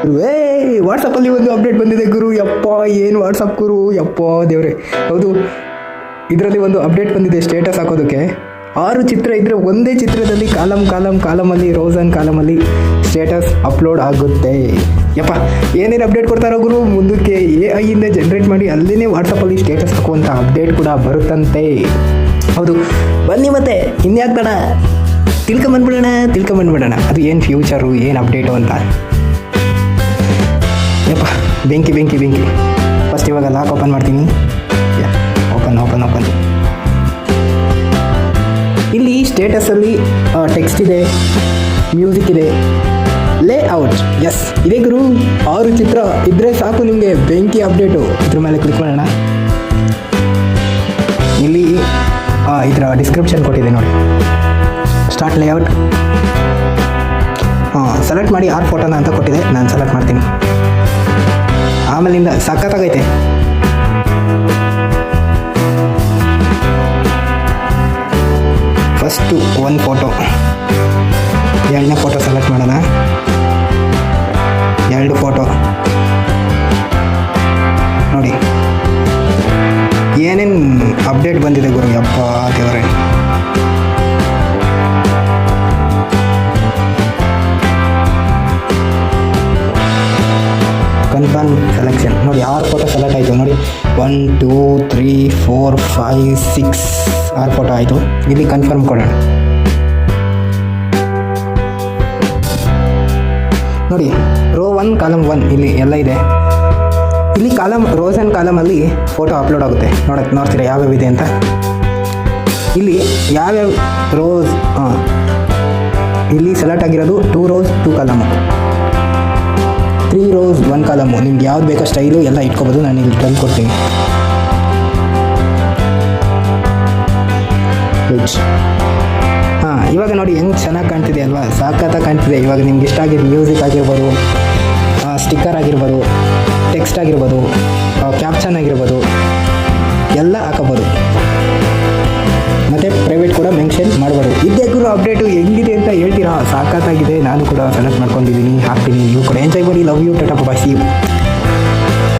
ಏ ವಾಟ್ಸಪ್ಪಲ್ಲಿ ಒಂದು ಅಪ್ಡೇಟ್ ಬಂದಿದೆ ಗುರು. ಯಪ್ಪ ಏನು ವಾಟ್ಸಪ್ ಗುರು, ಯಪ್ಪ ದೇವ್ರೆ. ಹೌದು, ಇದರಲ್ಲಿ ಒಂದು ಅಪ್ಡೇಟ್ ಬಂದಿದೆ ಸ್ಟೇಟಸ್ ಹಾಕೋದಕ್ಕೆ. 6 ಚಿತ್ರ ಇದ್ದರೆ ಒಂದೇ ಚಿತ್ರದಲ್ಲಿ ಕಾಲಮಲ್ಲಿ ರೋಸನ್ ಕಾಲಮಲ್ಲಿ ಸ್ಟೇಟಸ್ ಅಪ್ಲೋಡ್ ಆಗುತ್ತೆ. ಯಪ್ಪ ಏನೇನು ಅಪ್ಡೇಟ್ ಕೊಡ್ತಾರೋ ಗುರು, ಮುಂದಕ್ಕೆ AI ಇಂದ ಜನ್ರೇಟ್ ಮಾಡಿ ಅಲ್ಲೇ ವಾಟ್ಸಪ್ಪಲ್ಲಿ ಸ್ಟೇಟಸ್ ಹಾಕುವಂಥ ಅಪ್ಡೇಟ್ ಕೂಡ ಬರುತ್ತಂತೆ. ಹೌದು, ಬನ್ನಿ ಮತ್ತೆ ಇನ್ಯಾಕೆ ತಡ, ತಿಳ್ಕೊಂಬಂದ್ಬಿಡೋಣ ಅದು ಏನು ಫ್ಯೂಚರು, ಏನು ಅಪ್ಡೇಟು ಅಂತ. ಯಪ್ಪ ಬೆಂಕಿ ಫಸ್ಟ್ ಇವಾಗ ಲಾಕ್ ಓಪನ್ ಮಾಡ್ತೀನಿ. ಓಪನ್. ಇಲ್ಲಿ ಸ್ಟೇಟಸಲ್ಲಿ ಟೆಕ್ಸ್ಟ್ ಇದೆ, ಮ್ಯೂಸಿಕ್ ಇದೆ, ಲೇಔಟ್. ಎಸ್ ಇದೇ ಗುರು, 6 ಚಿತ್ರ ಇದ್ದರೆ ಸಾಕು ನಿಮಗೆ ಬೆಂಕಿ ಅಪ್ಡೇಟು. ಇದ್ರ ಮೇಲೆ ಕ್ಲಿಕ್ ಮಾಡೋಣ. ಇಲ್ಲಿ ಇದರ ಡಿಸ್ಕ್ರಿಪ್ಷನ್ ಕೊಟ್ಟಿದೆ ನೋಡಿ. Start layout. ಸೆಲೆಕ್ಟ್ ಮಾಡಿ 6 ಫೋಟೋನ ಅಂತ ಕೊಟ್ಟಿದೆ, ನಾನು ಸೆಲೆಕ್ಟ್ ಮಾಡ್ತೀನಿ. ಆಮೇಲಿಂದ ಸಖತ್ತಾಗೈತೆ. ಫಸ್ಟು 1 ಫೋಟೋ, 2ನೇ ಫೋಟೋ ಸೆಲೆಕ್ಟ್ ಮಾಡೋಣ. 2 ಫೋಟೋ ನೋಡಿ ಏನೇನು ಅಪ್ಡೇಟ್ ಬಂದಿದೆ ಗುರು, ಯಪ್ಪ ದೇವರೇ. ಕನ್ಫರ್ಮ್ ಸೆಲೆಕ್ಷನ್ ನೋಡಿ, 6 ಫೋಟೋ ಸೆಲೆಕ್ಟ್ ಆಯಿತು ನೋಡಿ. 1 2 3 4 5 6 6 ಫೋಟೋ ಆಯಿತು. ಇಲ್ಲಿ ಕನ್ಫರ್ಮ್ ಕೊಡೋಣ. ನೋಡಿ ರೋ 1 ಕಾಲಮ್ 1 ಇಲ್ಲಿ ಎಲ್ಲ ಇದೆ. ಇಲ್ಲಿ ರೋಸನ್ ಕಾಲಮಲ್ಲಿ ಫೋಟೋ ಅಪ್ಲೋಡ್ ಆಗುತ್ತೆ. ನೋಡ್ತೀರಾ ಯಾವ್ಯಾವ ಇದೆ ಅಂತ. ಇಲ್ಲಿ ಯಾವ್ಯಾವ ರೋಸ್, ಇಲ್ಲಿ ಸೆಲೆಕ್ಟ್ ಆಗಿರೋದು 2 ರೋಸ್ 2 ಕಾಲಮು, 3 ರೋಸ್ 1 ಕಾಲಮು. ನಿಮ್ಗೆ ಯಾವ್ದು ಬೇಕೋ ಸ್ಟೈಲು ಎಲ್ಲ ಇಟ್ಕೋಬೋದು. ನಾನು ಇಲ್ಲಿ ತಂದು ಕೊಡ್ತೀನಿ. ಇವಾಗ ನೋಡಿ ಹೆಂಗೆ ಚೆನ್ನಾಗಿ ಕಾಣ್ತಿದೆ ಅಲ್ವಾ, ಸಾಕತ್ತಾಗಿ ಕಾಣ್ತಿದೆ. ಇವಾಗ ನಿಮ್ಗೆ ಇಷ್ಟ ಆಗಿರೋ ಮ್ಯೂಸಿಕ್ ಆಗಿರ್ಬೋದು, ಸ್ಟಿಕ್ಕರ್ ಆಗಿರ್ಬೋದು, ಟೆಕ್ಸ್ಟ್ ಆಗಿರ್ಬೋದು, ಕ್ಯಾಪ್ಷನ್ ಆಗಿರ್ಬೋದು, ಎಲ್ಲ ಹಾಕೋಬೋದು. ಮತ್ತು ಪ್ರೈವೇಟ್ ಕೂಡ ಮೆನ್ಷನ್ ಮಾಡ್ಬೋದು. ಇದೇ ಗುರು ಅಪ್ಡೇಟು. ಹೆಂಗಿದೆ ಅಂತ ಹೇಳ್ತೀರಾ? ಸಾಕತ್ತಾಗಿದೆ. ನಾನು ಕೂಡ ಸೆಲೆಕ್ಟ್ ಮಾಡ್ಕೊಂಡಿದ್ದೀನಿ, ಹಾಕ್ತೀನಿ. ನೀವು ಕೂಡ ಎಂಜಾಯ್ ಮಾಡಿ. Love you, tata bye, see you.